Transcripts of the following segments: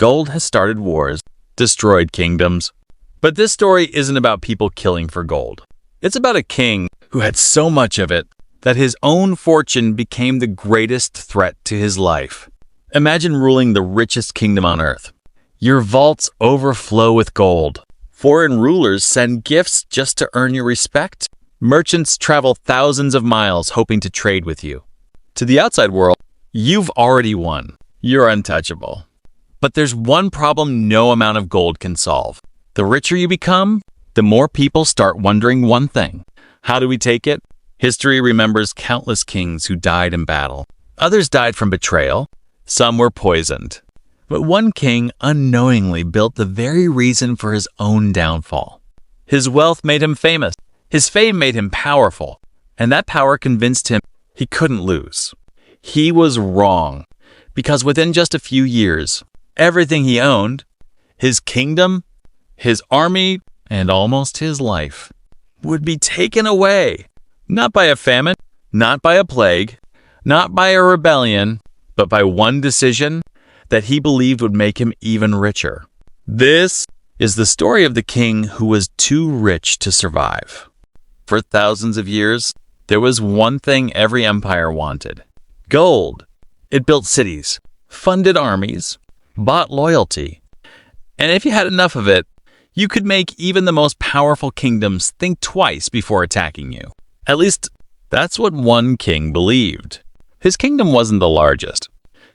Gold has started wars, destroyed kingdoms. But this story isn't about people killing for gold. It's about a king who had so much of it that his own fortune became the greatest threat to his life. Imagine ruling the richest kingdom on earth. Your vaults overflow with gold. Foreign rulers send gifts just to earn your respect. Merchants travel thousands of miles hoping to trade with you. To the outside world, you've already won. You're untouchable. But there's one problem no amount of gold can solve. The richer you become, the more people start wondering one thing. How do we take it? History remembers countless kings who died in battle. Others died from betrayal. Some were poisoned. But one king unknowingly built the very reason for his own downfall. His wealth made him famous. His fame made him powerful. And that power convinced him he couldn't lose. He was wrong. Because within just a few years, everything he owned, his kingdom, his army, and almost his life, would be taken away. Not by a famine, not by a plague, not by a rebellion, but by one decision that he believed would make him even richer. This is the story of the king who was too rich to survive. For thousands of years, there was one thing every empire wanted: gold. It built cities, funded armies, bought loyalty. And if you had enough of it, you could make even the most powerful kingdoms think twice before attacking you. At least, that's what one king believed. His kingdom wasn't the largest.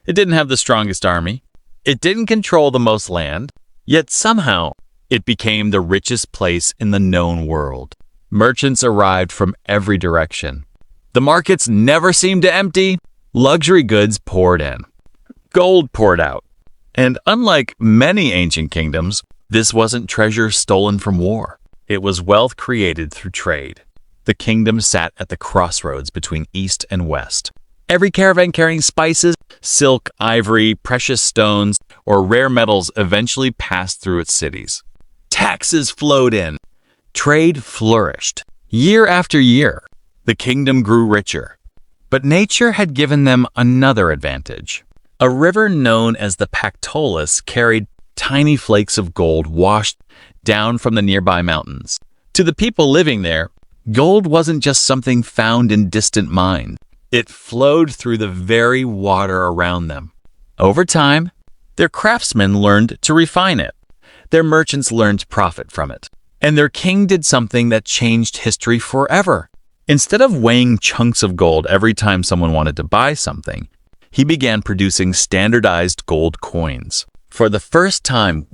It didn't have the strongest army. It didn't control the most land. Yet somehow, it became the richest place in the known world. Merchants arrived from every direction. The markets never seemed to empty. Luxury goods poured in. Gold poured out. And unlike many ancient kingdoms, this wasn't treasure stolen from war. It was wealth created through trade. The kingdom sat at the crossroads between East and West. Every caravan carrying spices, silk, ivory, precious stones, or rare metals eventually passed through its cities. Taxes flowed in. Trade flourished. Year after year, the kingdom grew richer. But nature had given them another advantage. A river known as the Pactolus carried tiny flakes of gold washed down from the nearby mountains. To the people living there, gold wasn't just something found in distant mines. It flowed through the very water around them. Over time, their craftsmen learned to refine it. Their merchants learned to profit from it. And their king did something that changed history forever. Instead of weighing chunks of gold every time someone wanted to buy something, he began producing standardized gold coins. For the first time,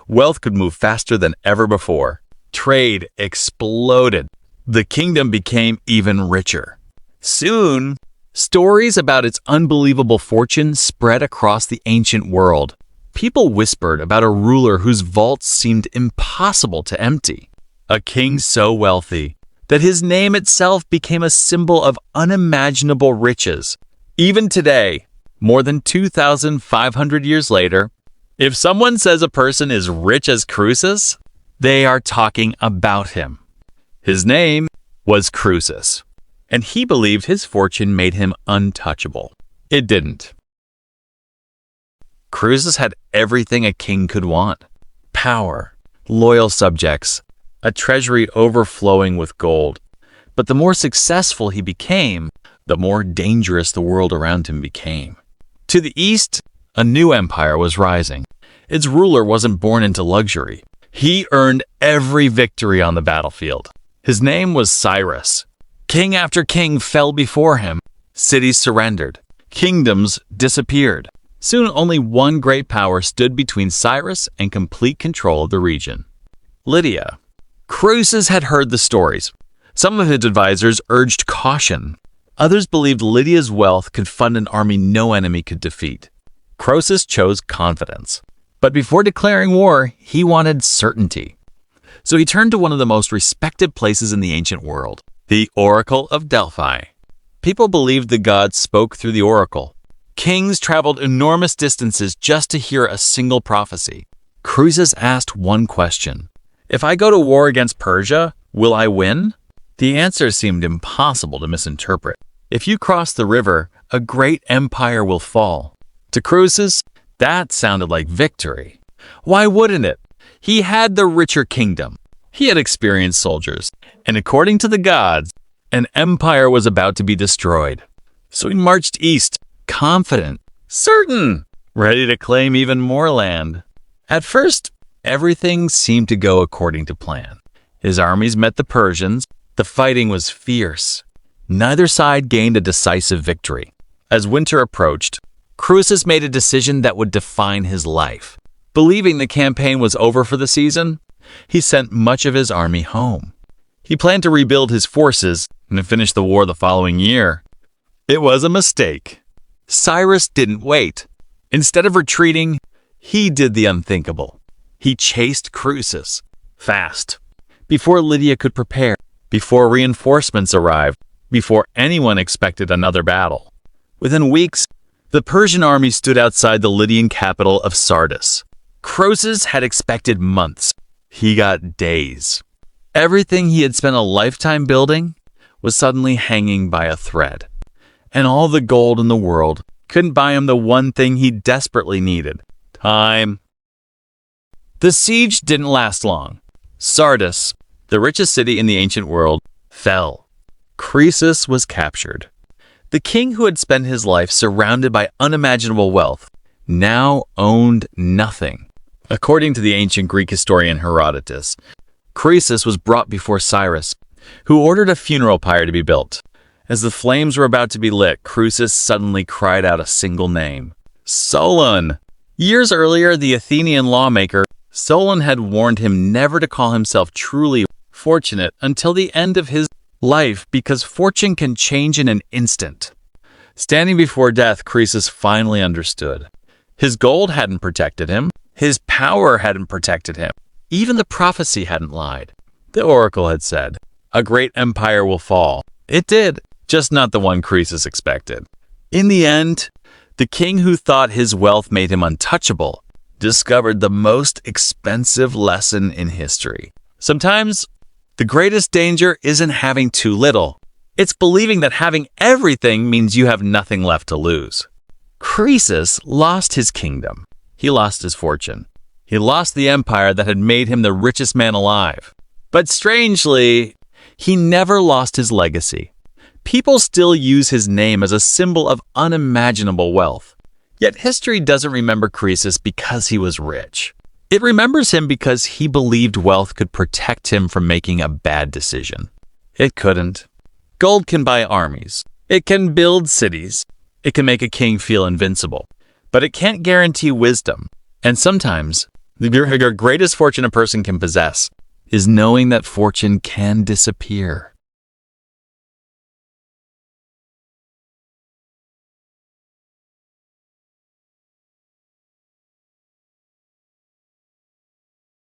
wealth could move faster than ever before. Trade exploded. The kingdom became even richer. Soon, stories about its unbelievable fortune spread across the ancient world. People whispered about a ruler whose vaults seemed impossible to empty. A king so wealthy that his name itself became a symbol of unimaginable riches. Even today, more than 2,500 years later, if someone says a person is rich as Croesus, they are talking about him. His name was Croesus, and he believed his fortune made him untouchable. It didn't. Croesus had everything a king could want: power, loyal subjects, a treasury overflowing with gold. But the more successful he became, the more dangerous the world around him became. To the east, a new empire was rising. Its ruler wasn't born into luxury. He earned every victory on the battlefield. His name was Cyrus. King after king fell before him. Cities surrendered. Kingdoms disappeared. Soon only one great power stood between Cyrus and complete control of the region: Lydia. Croesus had heard the stories. Some of his advisors urged caution. Others believed Lydia's wealth could fund an army no enemy could defeat. Croesus chose confidence. But before declaring war, he wanted certainty. So he turned to one of the most respected places in the ancient world, the Oracle of Delphi. People believed the gods spoke through the oracle. Kings traveled enormous distances just to hear a single prophecy. Croesus asked one question: if I go to war against Persia, will I win? The answer seemed impossible to misinterpret. If you cross the river, a great empire will fall. To Croesus, That sounded like victory. Why wouldn't it? He had the richer kingdom. He had experienced soldiers. And according to the gods, an empire was about to be destroyed. So he marched east, confident, certain, ready to claim even more land. At first, everything seemed to go according to plan. His armies met the Persians. The fighting was fierce. Neither side gained a decisive victory. As winter approached, Croesus made a decision that would define his life. Believing the campaign was over for the season, he sent much of his army home. He planned to rebuild his forces and finish the war the following year. It was a mistake. Cyrus didn't wait. Instead of retreating, he did the unthinkable. He chased Croesus fast, before Lydia could prepare, before reinforcements arrived, before anyone expected another battle. Within weeks, the Persian army stood outside the Lydian capital of Sardis. Croesus had expected months. He got days. Everything he had spent a lifetime building was suddenly hanging by a thread. And all the gold in the world couldn't buy him the one thing he desperately needed: time. The siege didn't last long. Sardis, the richest city in the ancient world, fell. Croesus was captured. The king who had spent his life surrounded by unimaginable wealth now owned nothing. According to the ancient Greek historian Herodotus, Croesus was brought before Cyrus, who ordered a funeral pyre to be built. As the flames were about to be lit, Croesus suddenly cried out a single name: Solon! Years earlier, the Athenian lawmaker Solon had warned him never to call himself truly fortunate until the end of his life, because fortune can change in an instant. Standing before death, Croesus finally understood. His gold hadn't protected him. His power hadn't protected him. Even the prophecy hadn't lied. The oracle had said, "A great empire will fall." It did, just not the one Croesus expected. In the end, the king who thought his wealth made him untouchable discovered the most expensive lesson in history. Sometimes, the greatest danger isn't having too little. It's believing that having everything means you have nothing left to lose. Croesus lost his kingdom. He lost his fortune. He lost the empire that had made him the richest man alive. But strangely, he never lost his legacy. People still use his name as a symbol of unimaginable wealth. Yet history doesn't remember Croesus because he was rich. It remembers him because he believed wealth could protect him from making a bad decision. It couldn't. Gold can buy armies. It can build cities. It can make a king feel invincible. But it can't guarantee wisdom. And sometimes, the greatest fortune a person can possess is knowing that fortune can disappear.